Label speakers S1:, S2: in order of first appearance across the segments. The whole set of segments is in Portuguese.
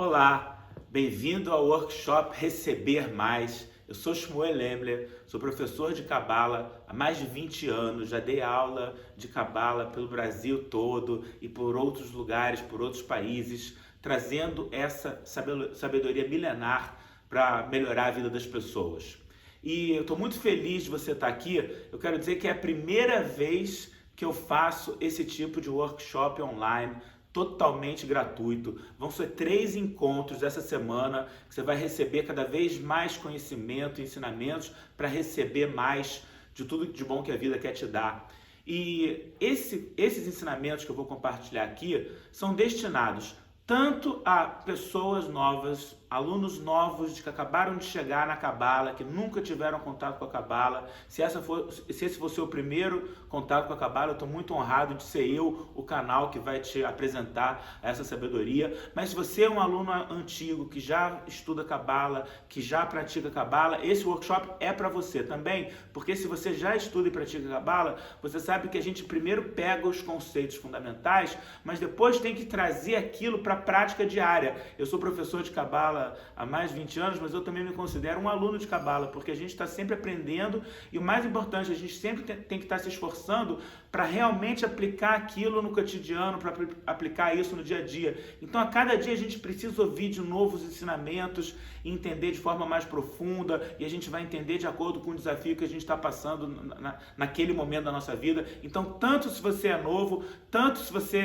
S1: Olá, bem-vindo ao workshop Receber Mais. Eu sou Shmuel Lemler, sou professor de Cabala há mais de 20 anos, já dei aula de Cabala pelo Brasil todo e por outros lugares, por outros países, trazendo essa sabedoria milenar para melhorar a vida das pessoas. E eu estou muito feliz de você estar aqui. Eu quero dizer que é a primeira vez que eu faço esse tipo de workshop online, totalmente gratuito. Vão ser 3 encontros essa semana que você vai receber cada vez mais conhecimento e ensinamentos para receber mais de tudo de bom que a vida quer te dar. E esses ensinamentos que eu vou compartilhar aqui são destinados tanto a pessoas novas, alunos novos que acabaram de chegar na Cabala, que nunca tiveram contato com a Cabala. Se esse for seu primeiro contato com a Cabala, eu estou muito honrado de ser eu o canal que vai te apresentar essa sabedoria. Mas se você é um aluno antigo, que já estuda Cabala, que já pratica Cabala, esse workshop é para você também, porque se você já estuda e pratica Cabala, você sabe que a gente primeiro pega os conceitos fundamentais, mas depois tem que trazer aquilo para a prática diária. Eu sou professor de Cabala há mais de 20 anos, mas eu também me considero um aluno de Cabala, porque a gente está sempre aprendendo e o mais importante, a gente sempre tem que estar se esforçando para realmente aplicar aquilo no cotidiano, para aplicar isso no dia a dia. Então, a cada dia a gente precisa ouvir de novos ensinamentos e entender de forma mais profunda, e a gente vai entender de acordo com o desafio que a gente está passando naquele momento da nossa vida. Então, tanto se você é novo, tanto se você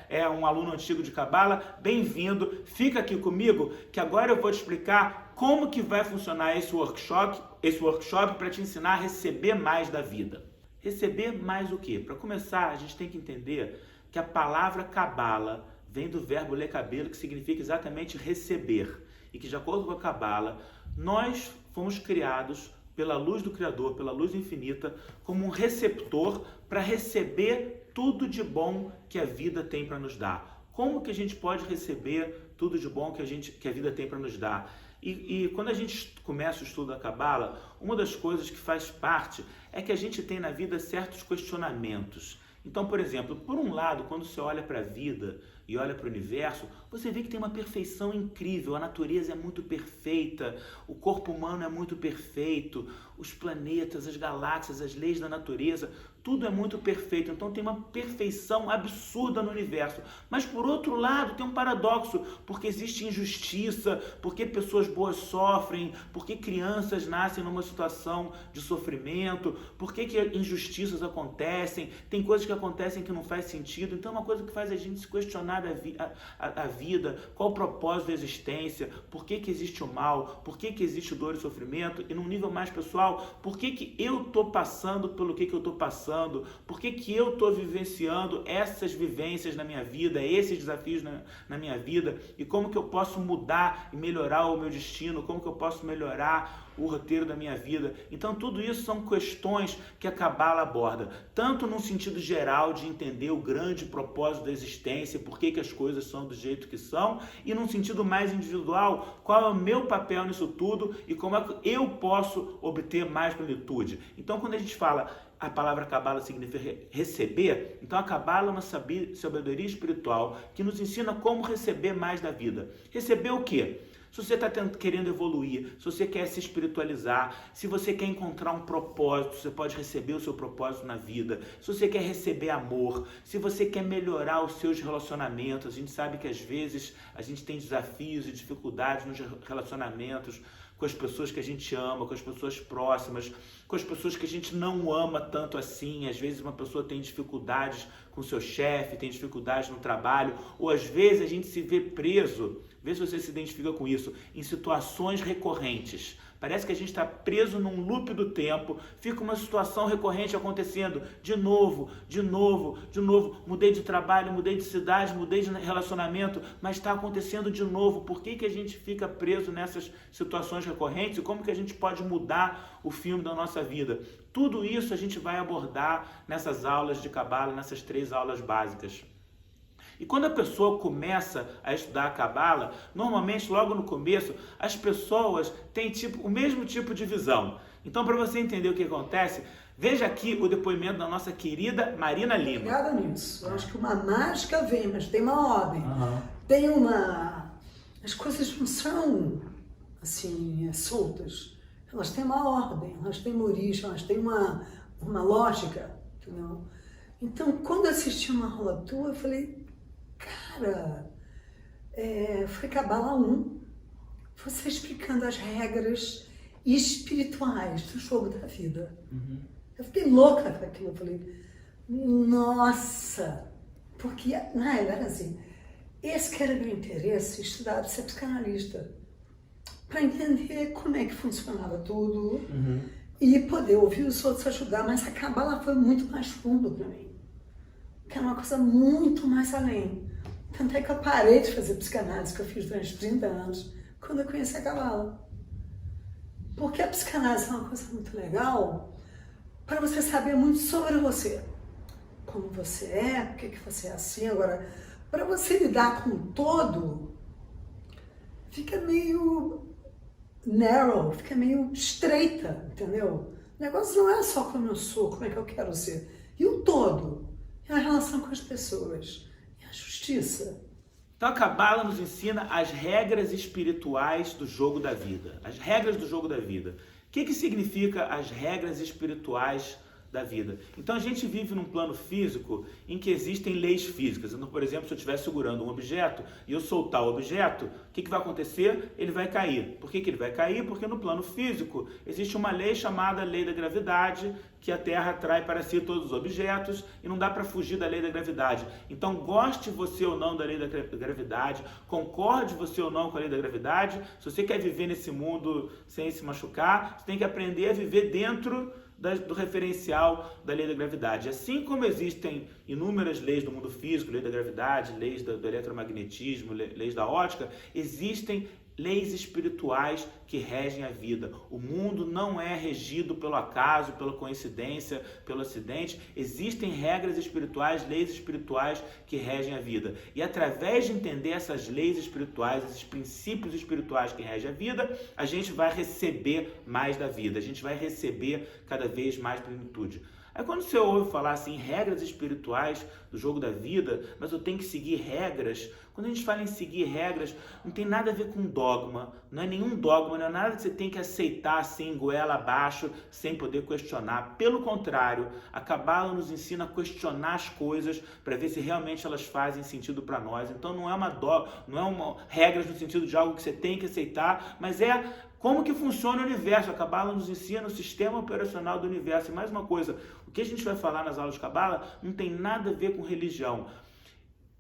S1: é um aluno antigo de Cabala, bem-vindo, fica aqui comigo, que agora eu vou te explicar como que vai funcionar esse workshop para te ensinar a receber mais da vida. Receber mais o quê? Para começar, a gente tem que entender que a palavra Cabala vem do verbo lekabel, que significa exatamente receber. E que, de acordo com a Cabala, nós fomos criados pela luz do Criador, pela luz infinita, como um receptor para receber tudo de bom que a vida tem para nos dar. Como que a gente pode receber tudo de bom que a vida tem para nos dar? E quando a gente começa o estudo da Cabala, uma das coisas que faz parte é que a gente tem na vida certos questionamentos. Então, por exemplo, por um lado, quando você olha para a vida e olha para o universo, você vê que tem uma perfeição incrível, a natureza é muito perfeita, o corpo humano é muito perfeito, os planetas, as galáxias, as leis da natureza, tudo é muito perfeito, então tem uma perfeição absurda no universo. Mas por outro lado tem um paradoxo, porque existe injustiça, porque pessoas boas sofrem, porque crianças nascem numa situação de sofrimento, porque que injustiças acontecem, tem coisas que acontecem que não faz sentido. Então é uma coisa que faz a gente se questionar a vida, qual o propósito da existência, por que existe o mal, por que existe dor e sofrimento, e num nível mais pessoal, por que eu estou passando pelo que eu estou passando, por que eu estou vivenciando essas vivências na minha vida, esses desafios na minha vida, e como que eu posso mudar e melhorar o meu destino, como que eu posso melhorar o roteiro da minha vida. Então tudo isso são questões que a Cabala aborda, tanto no sentido geral de entender o grande propósito da existência, por que as coisas são do jeito que são, e num sentido mais individual, qual é o meu papel nisso tudo e como é que eu posso obter mais plenitude. Então quando a gente fala a palavra Cabala significa receber, então a Cabala é uma sabedoria espiritual que nos ensina como receber mais da vida. Receber o quê? Se você está querendo evoluir, se você quer se espiritualizar, se você quer encontrar um propósito, você pode receber o seu propósito na vida. Se você quer receber amor, se você quer melhorar os seus relacionamentos, a gente sabe que às vezes a gente tem desafios e dificuldades nos relacionamentos com as pessoas que a gente ama, com as pessoas próximas, com as pessoas que a gente não ama tanto assim. Às vezes uma pessoa tem dificuldades com o seu chefe, tem dificuldades no trabalho, ou às vezes a gente se vê preso, vê se você se identifica com isso, em situações recorrentes. Parece que a gente está preso num loop do tempo, fica uma situação recorrente acontecendo de novo, mudei de trabalho, mudei de cidade, mudei de relacionamento, mas está acontecendo de novo. Por que a gente fica preso nessas situações recorrentes e como que a gente pode mudar o filme da nossa vida? Tudo isso a gente vai abordar nessas aulas de Cabala, nessas 3 aulas básicas. E quando a pessoa começa a estudar a Cabala, normalmente logo no começo, as pessoas têm o mesmo tipo de visão. Então, para você entender o que acontece, veja aqui o depoimento da nossa querida Marina Lima.
S2: Obrigada nisso. Eu acho que uma mágica vem, mas tem uma ordem. Tem uma as coisas não são assim, soltas. Elas têm uma ordem, elas têm uma origem, elas têm uma lógica, entendeu? Então, quando eu assisti uma aula tua, eu falei, cara, foi Cabala 1, você explicando as regras espirituais do jogo da vida. Uhum. Eu fiquei louca com aquilo, eu falei, nossa, porque na realidade era assim, esse que era meu interesse, estudar de ser psicanalista, para entender como é que funcionava tudo e poder ouvir os outros ajudar, mas a Cabala foi muito mais fundo para mim, que era uma coisa muito mais além. Tanto é que eu parei de fazer psicanálise, que eu fiz durante 30 anos, quando eu conheci a Cabala. Porque a psicanálise é uma coisa muito legal para você saber muito sobre você. Como você é, por que você é assim. Agora, para você lidar com o todo, fica meio narrow, fica meio estreita, entendeu? O negócio não é só como eu sou, como é que eu quero ser. E o todo, e a relação com as pessoas, e a justiça.
S1: Então a Cabala nos ensina as regras espirituais do jogo da vida. As regras do jogo da vida. O que significa as regras espirituais da vida? Então a gente vive num plano físico em que existem leis físicas. Então, por exemplo, se eu estiver segurando um objeto e eu soltar o objeto, o que vai acontecer? Ele vai cair. Por que ele vai cair? Porque no plano físico existe uma lei chamada lei da gravidade, que a Terra atrai para si todos os objetos e não dá para fugir da lei da gravidade. Então, goste você ou não da lei da gravidade, concorde você ou não com a lei da gravidade, se você quer viver nesse mundo sem se machucar, você tem que aprender a viver dentro do referencial da lei da gravidade. Assim como existem inúmeras leis do mundo físico, lei da gravidade, leis do eletromagnetismo, leis da ótica, existem leis espirituais que regem a vida. O mundo não é regido pelo acaso, pela coincidência, pelo acidente. Existem regras espirituais, leis espirituais que regem a vida. E através de entender essas leis espirituais, esses princípios espirituais que regem a vida, a gente vai receber mais da vida. A gente vai receber cada vez mais plenitude. Aí quando você ouve falar assim, regras espirituais do jogo da vida, mas eu tenho que seguir regras, quando a gente fala em seguir regras, não tem nada a ver com dogma, não é nenhum dogma, não é nada que você tem que aceitar assim, goela abaixo, sem poder questionar. Pelo contrário, a Cabala nos ensina a questionar as coisas para ver se realmente elas fazem sentido para nós. Então não é uma regras no sentido de algo que você tem que aceitar, mas é como que funciona o universo. A Cabala nos ensina o sistema operacional do universo. E mais uma coisa, o que a gente vai falar nas aulas de Cabala não tem nada a ver com religião.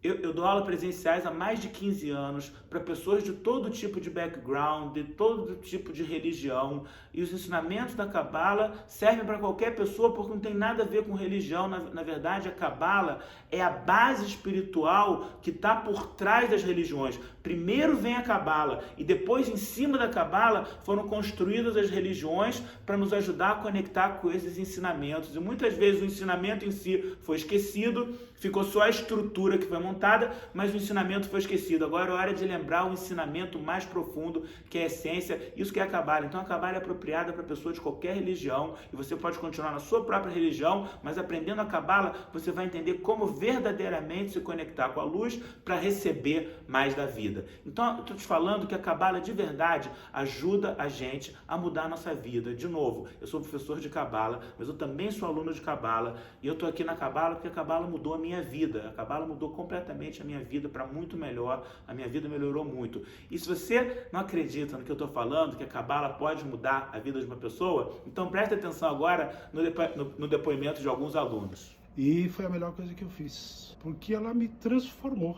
S1: Eu dou aulas presenciais há mais de 15 anos para pessoas de todo tipo de background, de todo tipo de religião. E os ensinamentos da Cabala servem para qualquer pessoa porque não tem nada a ver com religião. Na verdade, a Cabala é a base espiritual que está por trás das religiões. Primeiro vem a Cabala e depois, em cima da Cabala, foram construídas as religiões para nos ajudar a conectar com esses ensinamentos. E muitas vezes o ensinamento em si foi esquecido, ficou só a estrutura que foi montada, mas o ensinamento foi esquecido. Agora é hora de lembrar o ensinamento mais profundo, que é a essência, isso que é a Cabala. Então a Cabala é apropriada para pessoas de qualquer religião e você pode continuar na sua própria religião, mas aprendendo a Cabala, você vai entender como verdadeiramente se conectar com a luz para receber mais da vida. Então eu estou te falando que a Cabala de verdade ajuda a gente a mudar a nossa vida. De novo, eu sou professor de Cabala, mas eu também sou aluno de Cabala e eu estou aqui na Cabala porque a Cabala mudou a minha vida. A Cabala mudou completamente a minha vida para muito melhor. A minha vida melhorou muito. E se você não acredita no que eu estou falando, que a Cabala pode mudar a vida de uma pessoa, então preste atenção agora no depoimento de alguns alunos.
S3: E foi a melhor coisa que eu fiz, porque ela me transformou.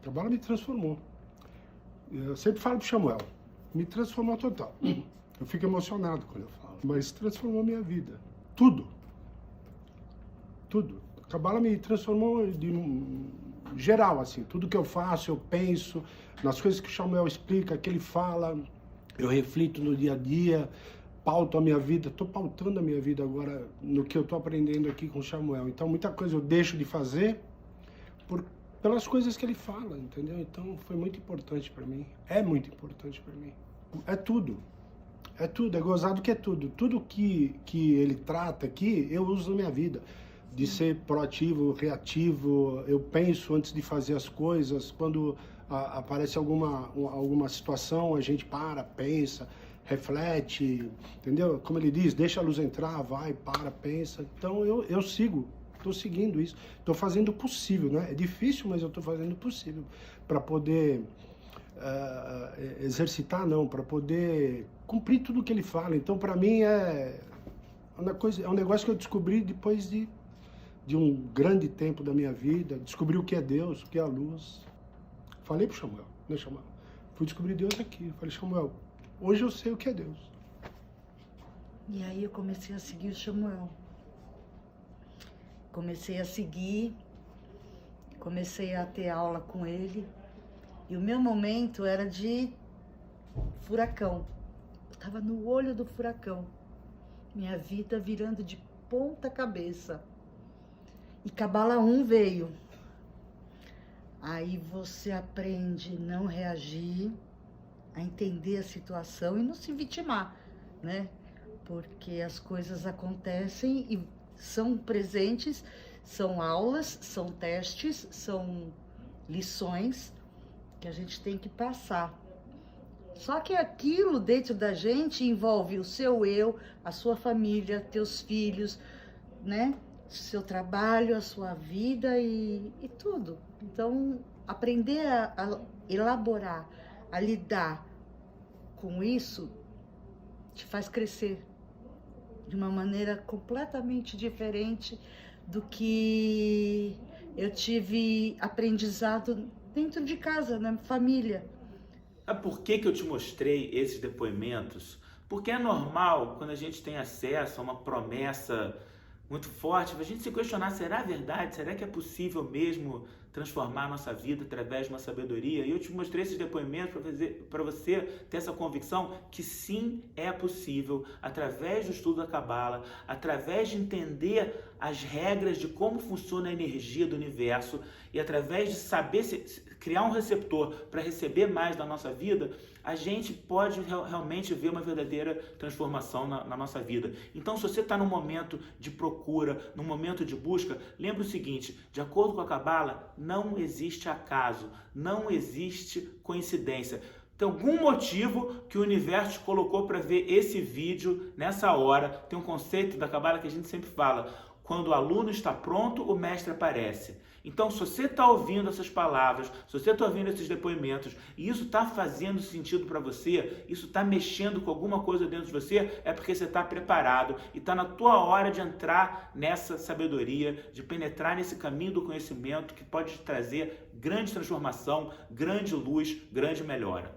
S3: A Cabala me transformou. Eu sempre falo pro Samuel, me transformou total. Eu fico emocionado quando eu falo, mas transformou minha vida. Tudo. Tudo. A Cabala me transformou de geral, assim. Tudo que eu faço, eu penso, nas coisas que o Samuel explica, que ele fala, eu reflito no dia a dia, pauto a minha vida, estou pautando a minha vida agora no que eu estou aprendendo aqui com o Samuel. Então, muita coisa eu deixo de fazer pelas coisas que ele fala, entendeu? Então, foi muito importante para mim. É muito importante para mim. É tudo. É tudo. É gozado que é tudo. Tudo que ele trata aqui, eu uso na minha vida. De ser proativo, reativo, eu penso antes de fazer as coisas. Quando aparece alguma situação, a gente para, pensa, reflete, entendeu? Como ele diz, deixa a luz entrar, vai, para, pensa. Então eu estou seguindo isso, estou fazendo o possível, né? É difícil, mas eu estou fazendo o possível para poder exercitar, não, para poder cumprir tudo que ele fala. Então, para mim, é um negócio que eu descobri depois de um grande tempo da minha vida, descobri o que é Deus, o que é a luz. Falei pro Samuel, né, Samuel? Fui descobrir Deus aqui. Falei, Samuel, hoje eu sei o que é Deus.
S4: E aí eu comecei a seguir o Samuel. Comecei a seguir, comecei a ter aula com ele. E o meu momento era de furacão. Eu estava no olho do furacão. Minha vida virando de ponta cabeça. E Cabala 1 veio. Aí você aprende a não reagir, a entender a situação e não se vitimar, né? Porque as coisas acontecem e são presentes, são aulas, são testes, são lições que a gente tem que passar. Só que aquilo dentro da gente envolve o seu eu, a sua família, teus filhos, né? Seu trabalho, a sua vida e tudo. Então, aprender a elaborar, a lidar com isso, te faz crescer de uma maneira completamente diferente do que eu tive aprendizado dentro de casa, na família.
S1: Sabe por que eu te mostrei esses depoimentos? Porque é normal, quando a gente tem acesso a uma promessa muito forte, a gente se questionar, será verdade? Será que é possível mesmo transformar a nossa vida através de uma sabedoria? E eu te mostrei esses depoimentos para você ter essa convicção que sim, é possível, através do estudo da Cabala, através de entender as regras de como funciona a energia do universo e através de saber criar um receptor para receber mais da nossa vida, a gente pode realmente ver uma verdadeira transformação na nossa vida. Então, se você está num momento de procura, num momento de busca, lembre o seguinte, de acordo com a Cabala, não existe acaso, não existe coincidência. Tem algum motivo que o universo te colocou para ver esse vídeo nessa hora. Tem um conceito da Cabala que a gente sempre fala, quando o aluno está pronto, o mestre aparece. Então, se você está ouvindo essas palavras, se você está ouvindo esses depoimentos, e isso está fazendo sentido para você, isso está mexendo com alguma coisa dentro de você, é porque você está preparado e está na tua hora de entrar nessa sabedoria, de penetrar nesse caminho do conhecimento que pode te trazer grande transformação, grande luz, grande melhora.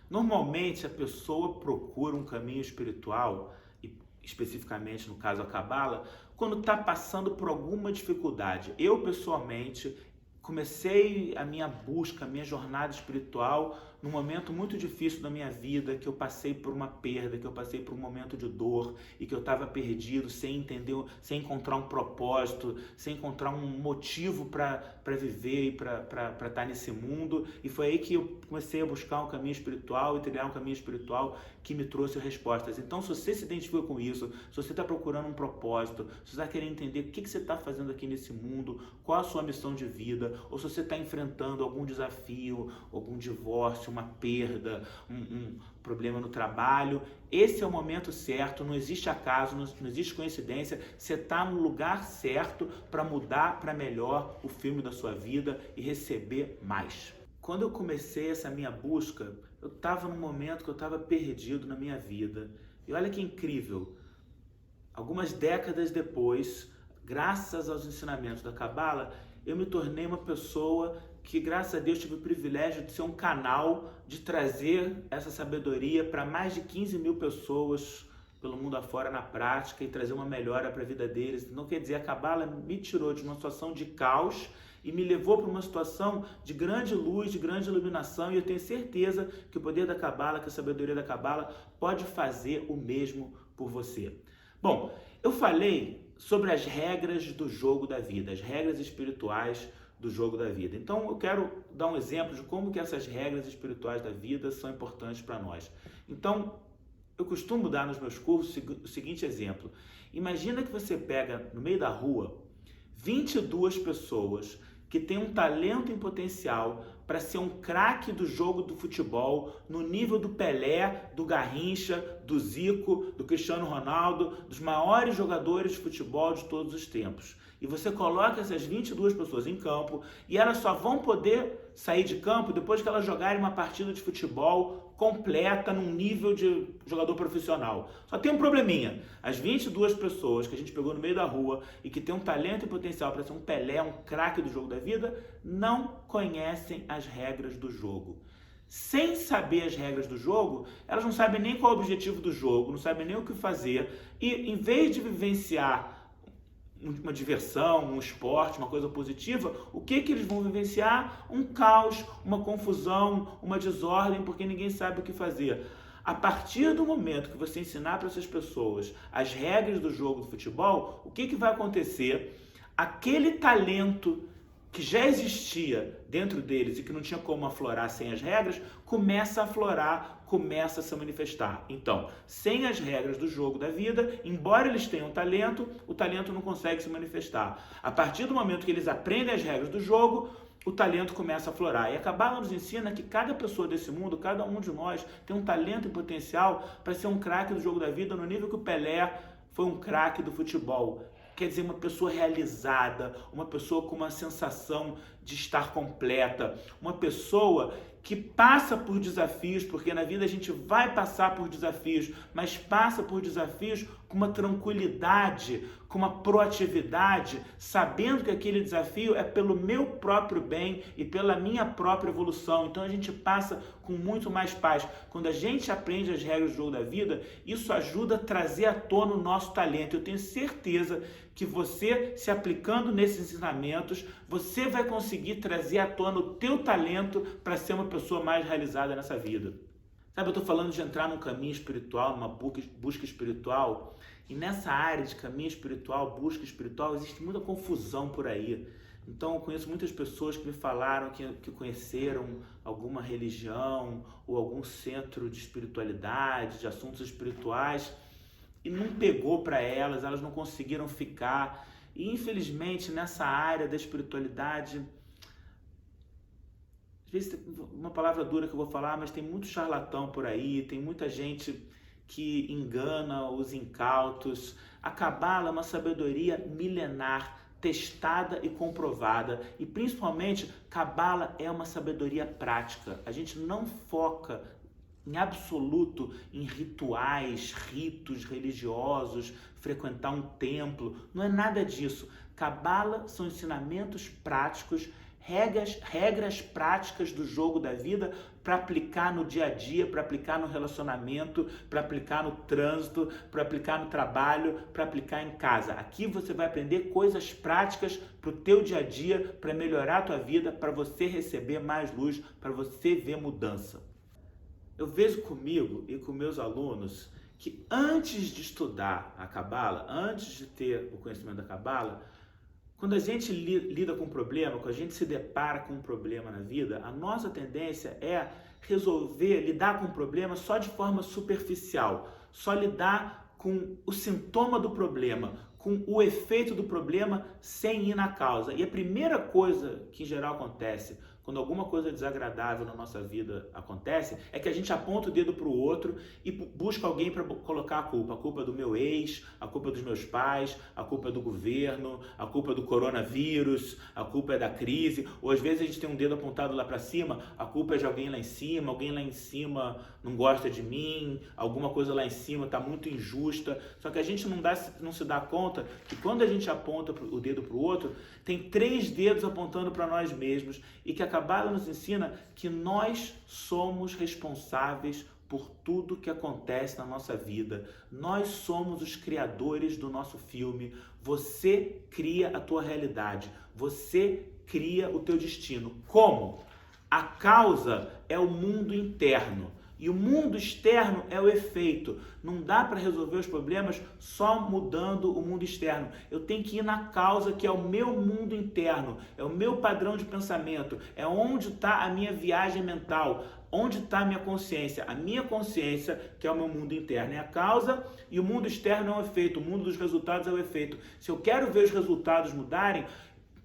S1: Normalmente, a pessoa procura um caminho espiritual, e especificamente no caso a Cabala, quando está passando por alguma dificuldade. Eu, pessoalmente, comecei a minha busca, a minha jornada espiritual num momento muito difícil da minha vida, que eu passei por uma perda, que eu passei por um momento de dor e que eu estava perdido, sem entender, sem encontrar um propósito, sem encontrar um motivo para viver e para estar nesse mundo. E foi aí que eu comecei a buscar um caminho espiritual e trilhar um caminho espiritual que me trouxe respostas. Então, se você se identifica com isso, se você está procurando um propósito, se você está querendo entender o que você está fazendo aqui nesse mundo, qual a sua missão de vida, ou se você está enfrentando algum desafio, algum divórcio, uma perda, um problema no trabalho, esse é o momento certo, não existe acaso, não existe coincidência, você está no lugar certo para mudar para melhor o filme da sua vida e receber mais. Quando eu comecei essa minha busca, eu estava num momento que eu estava perdido na minha vida. E olha que incrível, algumas décadas depois, graças aos ensinamentos da Cabala, eu me tornei uma pessoa que, graças a Deus, tive o privilégio de ser um canal, de trazer essa sabedoria para mais de 15 mil pessoas pelo mundo afora na prática e trazer uma melhora para a vida deles. Não quer dizer, a Cabala me tirou de uma situação de caos e me levou para uma situação de grande luz, de grande iluminação, e eu tenho certeza que o poder da Cabala, que a sabedoria da Cabala pode fazer o mesmo por você. Bom, eu falei sobre as regras do jogo da vida, as regras espirituais do jogo da vida. Então eu quero dar um exemplo de como que essas regras espirituais da vida são importantes para nós. Então, eu costumo dar nos meus cursos o seguinte exemplo. Imagina que você pega no meio da rua 22 pessoas que tem um talento em potencial para ser um craque do jogo do futebol, no nível do Pelé, do Garrincha, do Zico, do Cristiano Ronaldo, dos maiores jogadores de futebol de todos os tempos. E você coloca essas 22 pessoas em campo e elas só vão poder sair de campo depois que elas jogarem uma partida de futebol completa num nível de jogador profissional. Só tem um probleminha. As 22 pessoas que a gente pegou no meio da rua e que tem um talento e potencial para ser um Pelé, um craque do jogo da vida, não conhecem as regras do jogo. Sem saber as regras do jogo, elas não sabem nem qual é o objetivo do jogo, não sabem nem o que fazer e, em vez de vivenciar uma diversão, um esporte, uma coisa positiva, o que eles vão vivenciar? Um caos, uma confusão, uma desordem, porque ninguém sabe o que fazer. A partir do momento que você ensinar para essas pessoas as regras do jogo do futebol, o que vai acontecer? Aquele talento que já existia dentro deles e que não tinha como aflorar sem as regras, começa a aflorar, começa a se manifestar. Então, sem as regras do jogo da vida, embora eles tenham talento, o talento não consegue se manifestar. A partir do momento que eles aprendem as regras do jogo, o talento começa a aflorar. E a Cabala nos ensina que cada pessoa desse mundo, cada um de nós, tem um talento e potencial para ser um craque do jogo da vida no nível que o Pelé foi um craque do futebol. Quer dizer, uma pessoa realizada, uma pessoa com uma sensação de estar completa, uma pessoa que passa por desafios, porque na vida a gente vai passar por desafios, mas passa por desafios com uma tranquilidade, com uma proatividade, sabendo que aquele desafio é pelo meu próprio bem e pela minha própria evolução. Então a gente passa com muito mais paz. Quando a gente aprende as regras do jogo da vida, isso ajuda a trazer à tona o nosso talento. Eu tenho certeza que você, se aplicando nesses ensinamentos, você vai conseguir trazer à tona o teu talento para ser uma pessoa mais realizada nessa vida. Sabe, eu estou falando de entrar num caminho espiritual, numa busca espiritual, e nessa área de caminho espiritual, busca espiritual, existe muita confusão por aí. Então, eu conheço muitas pessoas que me falaram que conheceram alguma religião ou algum centro de espiritualidade, de assuntos espirituais, e não pegou para elas não conseguiram ficar. E, infelizmente, nessa área da espiritualidade, às vezes, uma palavra dura que eu vou falar, mas tem muito charlatão por aí, tem muita gente que engana os incautos. A Cabala é uma sabedoria milenar, testada e comprovada, e principalmente Cabala é uma sabedoria prática. A gente não foca em absoluto em rituais, ritos religiosos, frequentar um templo, não é nada disso. Cabala são ensinamentos práticos, regras práticas do jogo da vida para aplicar no dia a dia, para aplicar no relacionamento, para aplicar no trânsito, para aplicar no trabalho, para aplicar em casa. Aqui você vai aprender coisas práticas para o teu dia a dia, para melhorar a tua vida, para você receber mais luz, para você ver mudança. Eu vejo comigo e com meus alunos que antes de estudar a Cabala, antes de ter o conhecimento da Cabala, quando a gente lida com um problema, quando a gente se depara com um problema na vida, a nossa tendência é lidar com o problema só de forma superficial, só lidar com o sintoma do problema, com o efeito do problema sem ir na causa. E a primeira coisa que em geral acontece quando alguma coisa desagradável na nossa vida acontece, é que a gente aponta o dedo para o outro e busca alguém para colocar a culpa. A culpa é do meu ex, a culpa é dos meus pais, a culpa é do governo, a culpa é do coronavírus, a culpa é da crise. Ou às vezes a gente tem um dedo apontado lá para cima, a culpa é de alguém lá em cima, alguém lá em cima não gosta de mim, alguma coisa lá em cima está muito injusta. Só que a gente não se dá conta que quando a gente aponta o dedo para o outro, tem 3 dedos apontando para nós mesmos, e que a Cabala nos ensina que nós somos responsáveis por tudo que acontece na nossa vida. Nós somos os criadores do nosso filme. Você cria a tua realidade. Você cria o teu destino. Como? A causa é o mundo interno. E o mundo externo é o efeito. Não dá para resolver os problemas só mudando o mundo externo. Eu tenho que ir na causa, que é o meu mundo interno, é o meu padrão de pensamento, é onde está a minha viagem mental, onde está a minha consciência. A minha consciência, que é o meu mundo interno, é a causa, e o mundo externo é o efeito, o mundo dos resultados é o efeito. Se eu quero ver os resultados mudarem,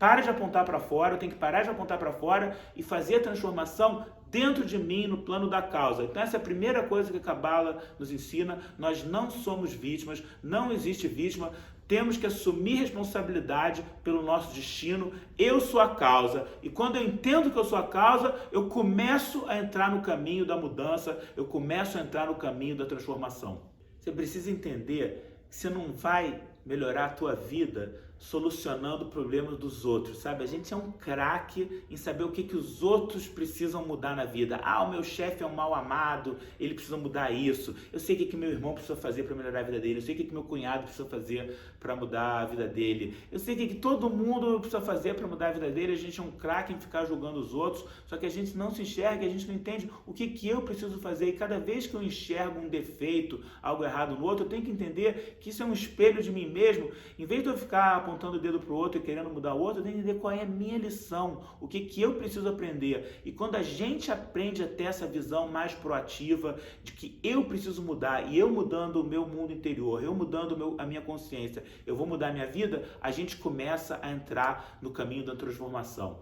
S1: para de apontar para fora, eu tenho que parar de apontar para fora e fazer a transformação dentro de mim, no plano da causa. Então essa é a primeira coisa que a Cabala nos ensina. Nós não somos vítimas, não existe vítima. Temos que assumir responsabilidade pelo nosso destino. Eu sou a causa. E quando eu entendo que eu sou a causa, eu começo a entrar no caminho da mudança, eu começo a entrar no caminho da transformação. Você precisa entender que você não vai melhorar a tua vida solucionando problemas dos outros, sabe? A gente é um craque em saber o que os outros precisam mudar na vida. Ah, o meu chefe é um mal amado, ele precisa mudar isso. Eu sei o que meu irmão precisa fazer para melhorar a vida dele. Eu sei o que meu cunhado precisa fazer para mudar a vida dele. Eu sei o que todo mundo precisa fazer para mudar a vida dele. A gente é um craque em ficar julgando os outros, só que a gente não se enxerga, a gente não entende o que eu preciso fazer. E cada vez que eu enxergo um defeito, algo errado no outro, eu tenho que entender que isso é um espelho de mim mesmo. Em vez de eu ficar apontando o dedo para o outro e querendo mudar o outro, eu tenho que entender qual é a minha lição, o que eu preciso aprender. E quando a gente aprende a ter essa visão mais proativa de que eu preciso mudar, e eu mudando o meu mundo interior, eu mudando a minha consciência, eu vou mudar a minha vida, a gente começa a entrar no caminho da transformação.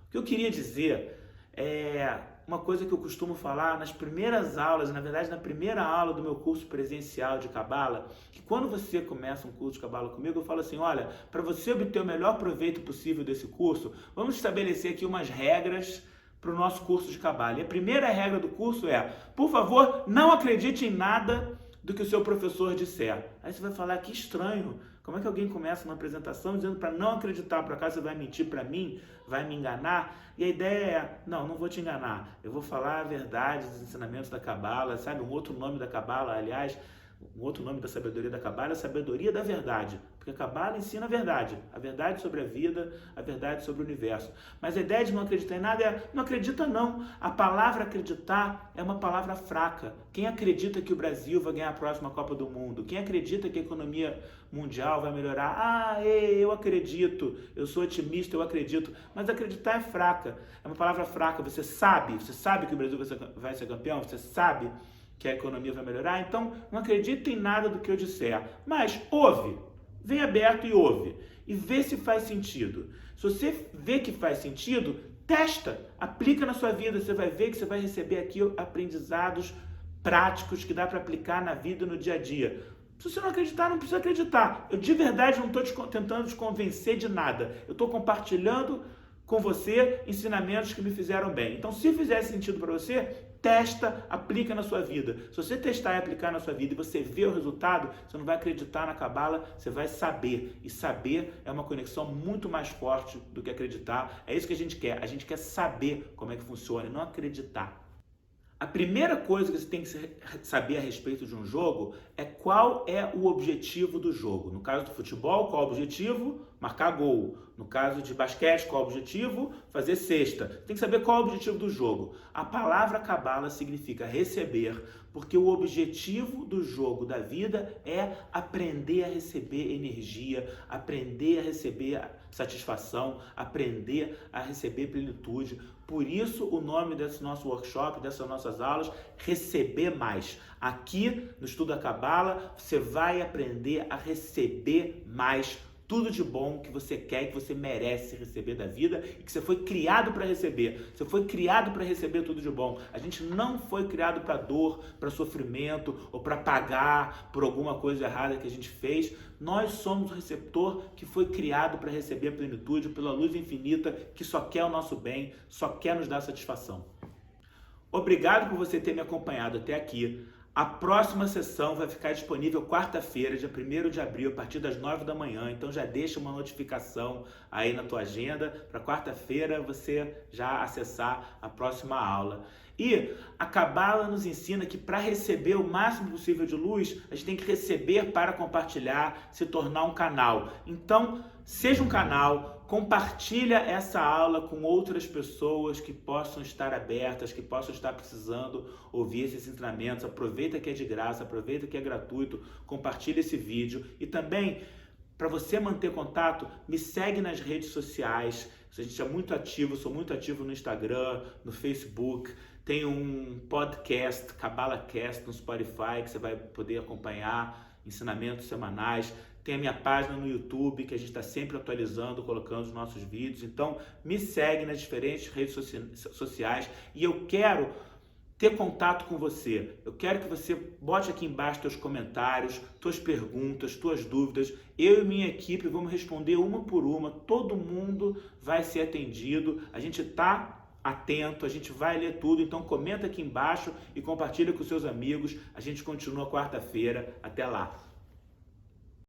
S1: O que eu queria dizer é uma coisa que eu costumo falar nas primeiras aulas, na verdade na primeira aula do meu curso presencial de Cabala, que quando você começa um curso de Cabala comigo, eu falo assim, olha, para você obter o melhor proveito possível desse curso, vamos estabelecer aqui umas regras para o nosso curso de Cabala. E a primeira regra do curso é, por favor, não acredite em nada do que o seu professor disser. Aí você vai falar, que estranho, como é que alguém começa uma apresentação dizendo para não acreditar, por acaso você vai mentir para mim, vai me enganar? E a ideia é, não vou te enganar, eu vou falar a verdade dos ensinamentos da Cabala, sabe? Um outro nome da Cabala, aliás, um outro nome da sabedoria da Cabala é a sabedoria da verdade, porque a Cabala ensina a verdade sobre a vida, a verdade sobre o universo. Mas a ideia de não acreditar em nada é, não acredita não. A palavra acreditar é uma palavra fraca. Quem acredita que o Brasil vai ganhar a próxima Copa do Mundo? Quem acredita que a economia mundial vai melhorar? Ah, eu acredito, eu sou otimista, eu acredito. Mas acreditar é fraca, é uma palavra fraca. Você sabe que o Brasil vai ser campeão, você sabe que a economia vai melhorar, então não acredita em nada do que eu disser, mas ouve, vem aberto e ouve, e vê se faz sentido. Se você vê que faz sentido, testa, aplica na sua vida, você vai ver que você vai receber aqui aprendizados práticos que dá para aplicar na vida e no dia a dia. Se você não acreditar, não precisa acreditar. Eu de verdade não estou tentando te convencer de nada, eu estou compartilhando com você ensinamentos que me fizeram bem. Então, se fizer sentido para você, testa, aplica na sua vida. Se você testar e aplicar na sua vida e você vê o resultado, você não vai acreditar na Cabala, você vai saber. E saber é uma conexão muito mais forte do que acreditar. É isso que a gente quer saber como é que funciona e não acreditar. A primeira coisa que você tem que saber a respeito de um jogo é qual é o objetivo do jogo. No caso do futebol, qual é o objetivo? Marcar gol. No caso de basquete, qual é o objetivo? Fazer cesta. Tem que saber qual é o objetivo do jogo. A palavra Cabala significa receber, porque o objetivo do jogo da vida é aprender a receber energia, aprender a receber satisfação, aprender a receber plenitude. Por isso o nome desse nosso workshop, dessas nossas aulas, Receber Mais. Aqui no Estudo da Cabala, você vai aprender a receber mais tudo de bom que você quer, que você merece receber da vida e que você foi criado para receber. Você foi criado para receber tudo de bom. A gente não foi criado para dor, para sofrimento ou para pagar por alguma coisa errada que a gente fez. Nós somos o receptor que foi criado para receber a plenitude pela luz infinita que só quer o nosso bem, só quer nos dar satisfação. Obrigado por você ter me acompanhado até aqui. A próxima sessão vai ficar disponível quarta-feira, dia 1º de abril, a partir das 9 da manhã. Então já deixa uma notificação aí na tua agenda para quarta-feira você já acessar a próxima aula. E a Cabala nos ensina que para receber o máximo possível de luz, a gente tem que receber para compartilhar, se tornar um canal. Então, seja um canal, compartilha essa aula com outras pessoas que possam estar abertas, que possam estar precisando ouvir esses ensinamentos. Aproveita que é de graça, aproveita que é gratuito, compartilha esse vídeo. E também, para você manter contato, me segue nas redes sociais. A gente é muito ativo, sou muito ativo no Instagram, no Facebook. Tem um podcast, CabalaCast, no Spotify, que você vai poder acompanhar ensinamentos semanais. tem a minha página no YouTube, que a gente está sempre atualizando, colocando os nossos vídeos. Então, me segue nas diferentes redes sociais e eu quero ter contato com você. Eu quero que você bote aqui embaixo teus comentários, tuas perguntas, tuas dúvidas. Eu e minha equipe vamos responder uma por uma. Todo mundo vai ser atendido. A gente está atento, a gente vai ler tudo. Então comenta aqui embaixo e compartilha com seus amigos. A gente continua quarta-feira. Até lá.